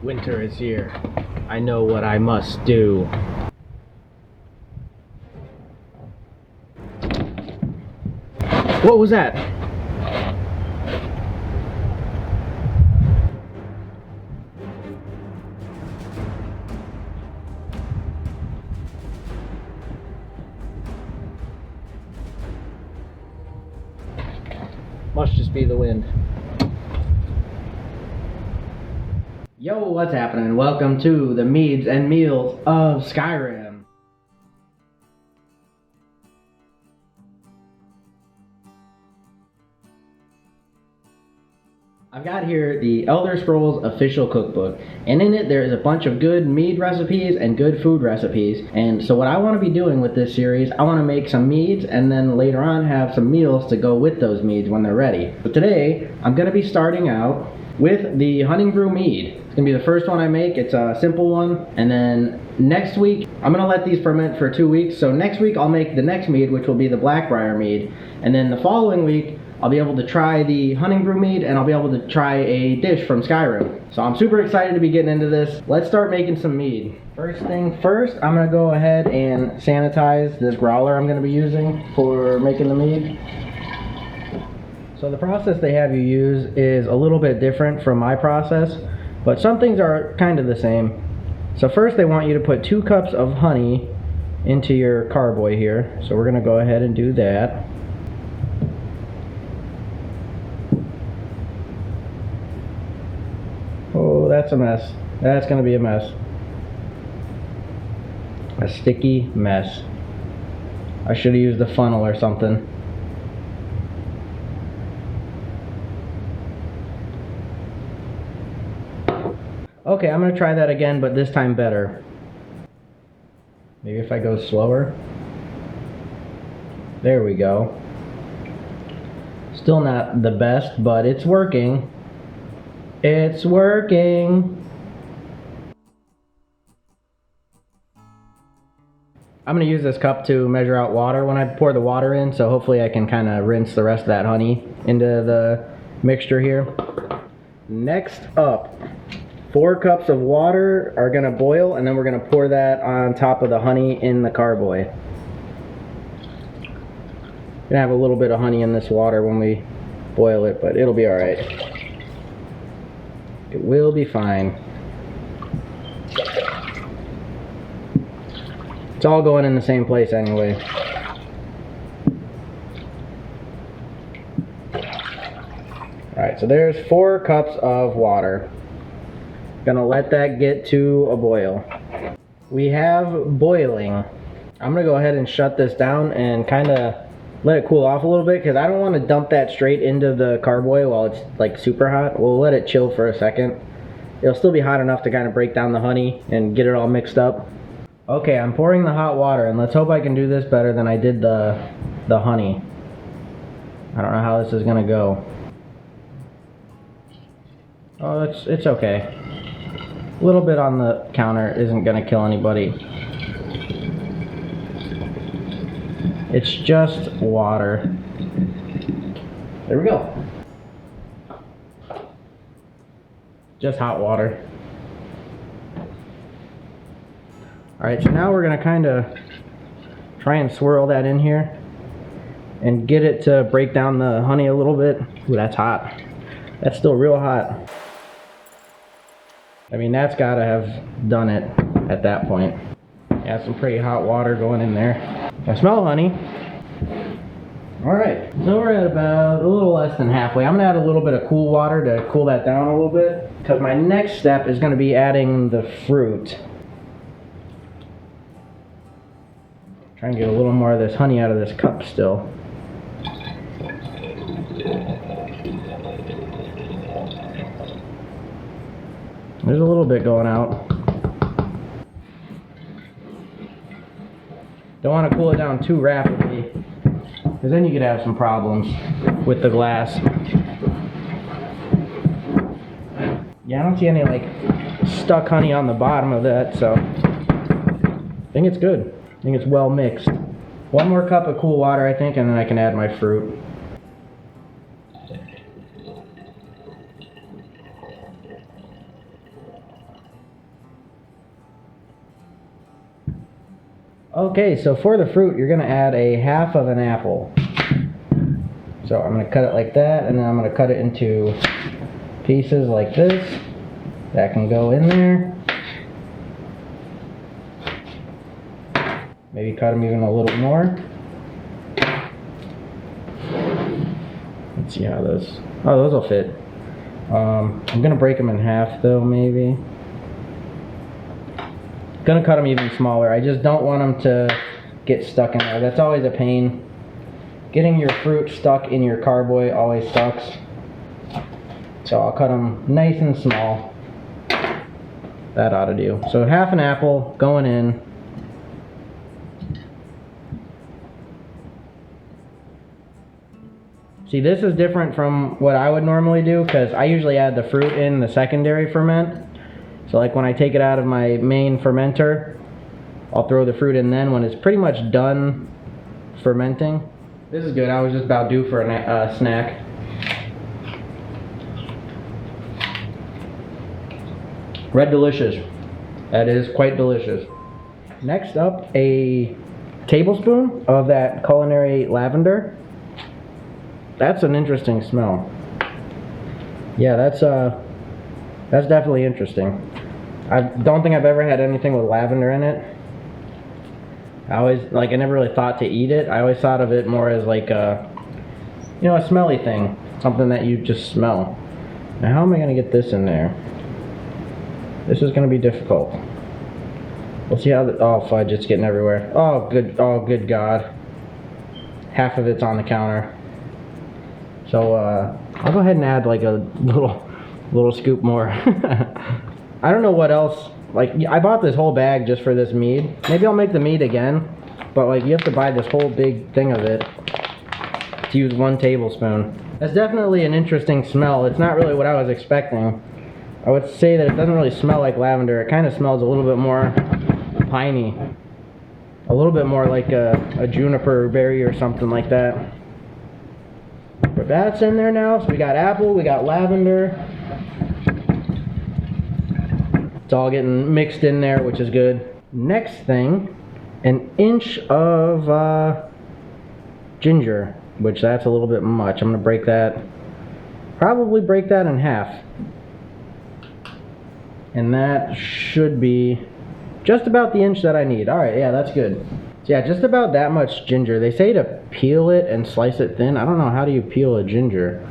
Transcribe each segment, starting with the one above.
Winter is here. I know what I must do. What was that? Must just be the wind. Yo, what's happening? Welcome to the Meads and Meals of Skyrim. I've got here the Elder Scrolls official cookbook, and in it there is a bunch of good mead recipes and good food recipes. And so what I want to be doing with this series, I want to make some meads and then later on have some meals to go with those meads when they're ready. But today I'm going to be starting out with the Honningbrew mead. It's going to be the first one I make. It's a simple one. And then next week, I'm going to let these ferment for 2 weeks. So next week I'll make the next mead, which will be the Blackbriar mead. And then the following week, I'll be able to try the Honningbrew mead, and I'll be able to try a dish from Skyrim. So I'm super excited to be getting into this. Let's start making some mead. First thing first, I'm going to go ahead and sanitize this growler I'm going to be using for making the mead. So the process they have you use is a little bit different from my process, but some things are kind of the same. So first they want you to put 2 cups of honey into your carboy here. So we're going to go ahead and do that. Oh, that's a mess. That's going to be a mess. A sticky mess. I should have used a funnel or something. Okay, I'm going to try that again, but this time better. Maybe if I go slower. There we go. Still not the best, but it's working. It's working. I'm going to use this cup to measure out water when I pour the water in, so hopefully I can kind of rinse the rest of that honey into the mixture here. Next up, 4 cups of water are going to boil, and then we're going to pour that on top of the honey in the carboy. We're going to have a little bit of honey in this water when we boil it, but it'll be alright. It will be fine. It's all going in the same place anyway. Alright, so there's 4 cups of water. Gonna let that get to a boil. We have boiling. I'm gonna go ahead and shut this down and kind of let it cool off a little bit, because I don't want to dump that straight into the carboy while it's like super hot. We'll let it chill for a second. It'll still be hot enough to kind of break down the honey and get it all mixed up. Okay, I'm pouring the hot water, and let's hope I can do this better than I did the honey. I don't know how this is gonna go. Oh, it's okay. A little bit on the counter isn't gonna kill anybody. It's just water. There we go. Just hot water. Alright, so now we're going to kind of try and swirl that in here and get it to break down the honey a little bit. Ooh, that's hot. That's still real hot. I mean, that's got to have done it at that point. Yeah, some pretty hot water going in there. I smell honey. Alright, so we're at about a little less than halfway. I'm going to add a little bit of cool water to cool that down a little bit, because my next step is going to be adding the fruit. Try and get a little more of this honey out of this cup still. There's a little bit going out. Don't want to cool it down too rapidly, because then you could have some problems with the glass. Yeah, I don't see any like stuck honey on the bottom of that, so I think it's good. I think it's well mixed. 1 more cup of cool water, I think, and then I can add my fruit. Okay, so for the fruit, you're gonna add a half of an apple. So I'm gonna cut it like that, and then I'm gonna cut it into pieces like this. That can go in there. Maybe cut them even a little more. Let's see how those, oh, those will fit. I'm gonna break them in half though, maybe. Gonna cut them even smaller. I just don't want them to get stuck in there. That's always a pain. Getting your fruit stuck in your carboy always sucks. So I'll cut them nice and small. That ought to do. So half an apple going in. See, this is different from what I would normally do because I usually add the fruit in the secondary ferment. So like when I take it out of my main fermenter, I'll throw the fruit in then when it's pretty much done fermenting. This is good. I was just about due for a snack. Red delicious. That is quite delicious. Next up, a tablespoon of that culinary lavender. That's an interesting smell. Yeah, that's definitely interesting. I don't think I've ever had anything with lavender in it. I never really thought to eat it. I always thought of it more as like a, you know, a smelly thing. Something that you just smell. Now how am I gonna get this in there? This is gonna be difficult. We'll see how oh fudge, it's getting everywhere. Oh good God. Half of it's on the counter. So I'll go ahead and add like a little scoop more. I don't know what else. Like, I bought this whole bag just for this mead. Maybe I'll make the mead again, but like you have to buy this whole big thing of it to use 1 tablespoon. That's definitely an interesting smell. It's not really what I was expecting. I would say that it doesn't really smell like lavender. It kind of smells a little bit more piney. A little bit more like a juniper berry or something like that. But that's in there now. So we got apple, we got lavender. It's all getting mixed in there, which is good. Next thing, an inch of ginger, which that's a little bit much. I'm gonna probably break that in half. And that should be just about the inch that I need. All right, yeah, that's good. So yeah, just about that much ginger. They say to peel it and slice it thin. I don't know, how do you peel a ginger?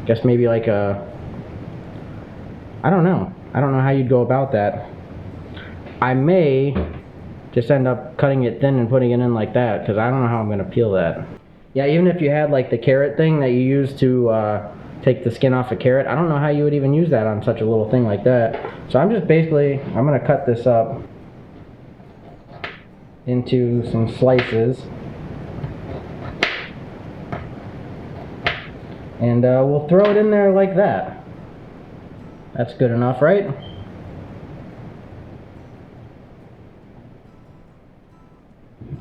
Guess maybe like I don't know. I don't know how you'd go about that. I may just end up cutting it thin and putting it in like that, because I don't know how I'm going to peel that. Yeah, even if you had like the carrot thing that you use to take the skin off a carrot, I don't know how you would even use that on such a little thing like that. So I'm going to cut this up into some slices. And we'll throw it in there like that. That's good enough, right?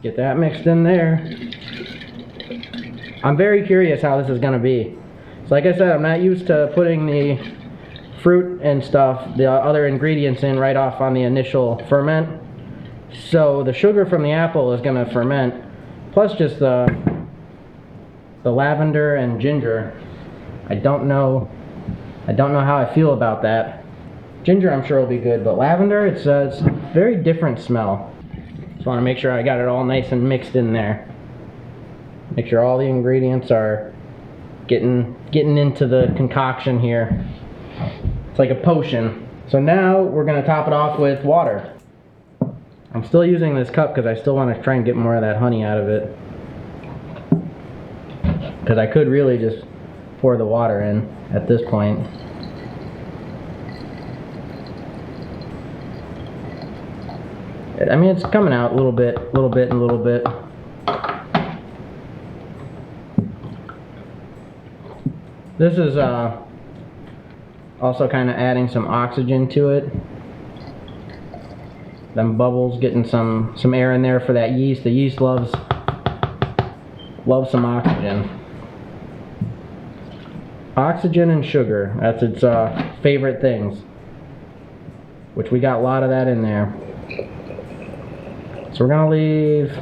Get that mixed in there. I'm very curious how this is going to be. So like I said, I'm not used to putting the fruit and stuff, the other ingredients in right off on the initial ferment. So the sugar from the apple is going to ferment, plus just the lavender and ginger. I don't know how I feel about that. Ginger I'm sure will be good, but lavender, it's a very different smell. Just want to make sure I got it all nice and mixed in there. Make sure all the ingredients are getting into the concoction here. It's like a potion. So now we're going to top it off with water. I'm still using this cup because I still want to try and get more of that honey out of it. Because I could really just pour the water in at this point. I mean, it's coming out a little bit, and a little bit. This is also kind of adding some oxygen to it. Them bubbles, getting some air in there for that yeast. The yeast loves some oxygen. Oxygen and sugar, that's its favorite things. Which we got a lot of that in there. So we're gonna leave,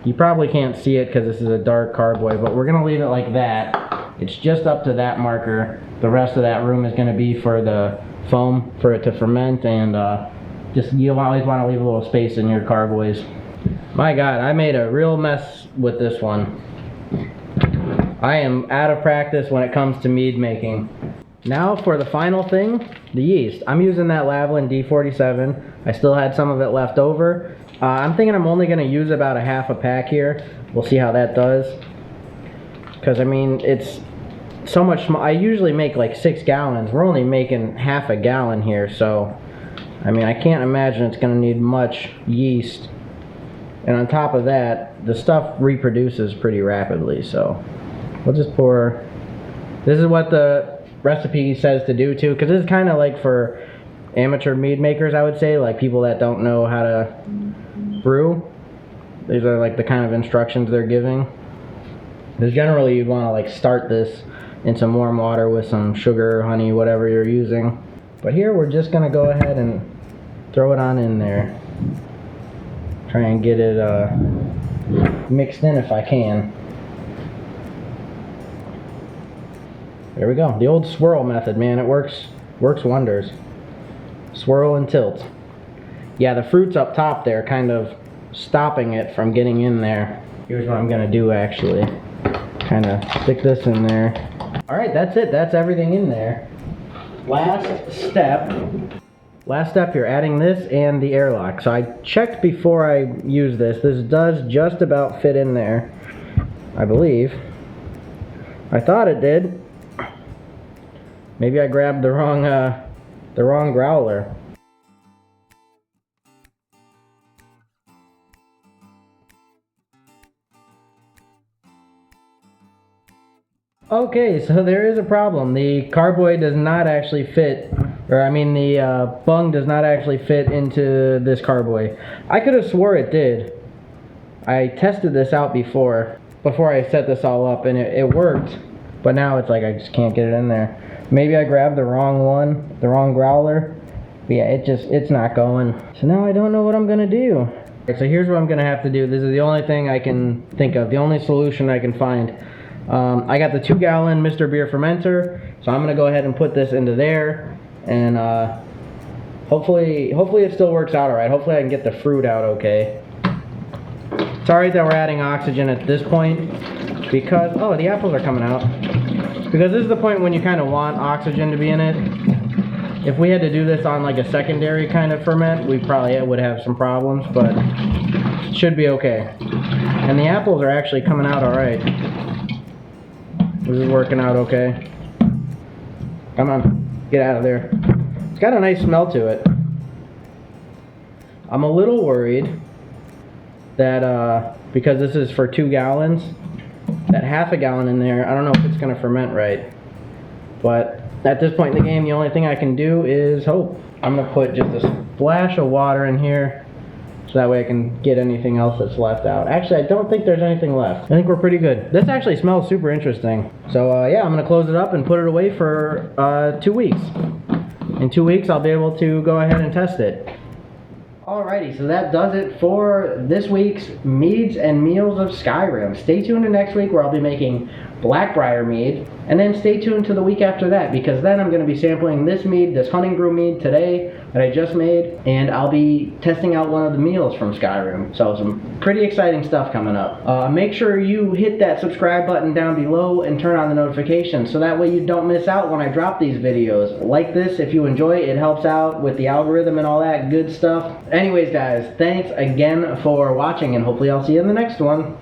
you probably can't see it because this is a dark carboy, but we're gonna leave it like that. It's just up to that marker. The rest of that room is gonna be for the foam, for it to ferment, and just, you always wanna leave a little space in your carboys. My God, I made a real mess with this one. I am out of practice when it comes to mead making. Now for the final thing, the yeast. I'm using that Lavalin D47. I still had some of it left over. I'm thinking I'm only gonna use about a half a pack here. We'll see how that does. Cause I mean, it's so much, I usually make like 6 gallons. We're only making half a gallon here, so I mean, I can't imagine it's gonna need much yeast. And on top of that, the stuff reproduces pretty rapidly, so we'll just pour. This is what the recipe says to do too, because this is kind of like for amateur mead makers, I would say, like people that don't know how to brew. These are like the kind of instructions they're giving. Because generally you'd want to like start this in some warm water with some sugar, honey, whatever you're using. But here we're just gonna go ahead and throw it on in there. Try and get it mixed in if I can. There we go. The old swirl method, man. It works wonders. Swirl and tilt. Yeah, the fruit's up top there, kind of stopping it from getting in there. Here's what I'm gonna do actually. Kind of stick this in there. Alright, that's it. That's everything in there. Last step here, adding this and the airlock. So I checked before I used this. This does just about fit in there, I believe. I thought it did. Maybe I grabbed the wrong growler. Okay, so there is a problem. The carboy does not actually fit, or I mean the bung does not actually fit into this carboy. I could have swore it did. I tested this out before I set this all up, and it worked, but now it's like I just can't get it in there. Maybe I grabbed the wrong one, the wrong growler. But yeah, it's not going. So now I don't know what I'm gonna do. Alright, so here's what I'm gonna have to do. This is the only thing I can think of, the only solution I can find. I got the 2-gallon Mr. Beer fermenter, so I'm gonna go ahead and put this into there, and hopefully it still works out alright. Hopefully I can get the fruit out okay. It's alright that we're adding oxygen at this point, because, oh, the apples are coming out. Because this is the point when you kind of want oxygen to be in it. If we had to do this on like a secondary kind of ferment, we probably would have some problems, but it should be okay. And the apples are actually coming out alright. This is working out okay. Come on, get out of there. It's got a nice smell to it. I'm a little worried that because this is for 2 gallons, that half a gallon in there, I don't know if it's going to ferment right. But at this point in the game, the only thing I can do is hope. I'm going to put just a splash of water in here, so that way I can get anything else that's left out. Actually, I don't think there's anything left. I think we're pretty good. This actually smells super interesting. So yeah, I'm going to close it up and put it away for 2 weeks. In 2 weeks, I'll be able to go ahead and test it. Alrighty, so that does it for this week's Meads and Meals of Skyrim. Stay tuned to next week where I'll be making Blackbriar mead, and then stay tuned to the week after that, because then I'm going to be sampling this mead, this Honningbrew mead today that I just made, and I'll be testing out one of the meals from Skyrim. So some pretty exciting stuff coming up. Make sure you hit that subscribe button down below and turn on the notifications so that way you don't miss out when I drop these videos. Like this if you enjoy it. It helps out with the algorithm and all that good stuff. Anyways guys, thanks again for watching, and hopefully I'll see you in the next one.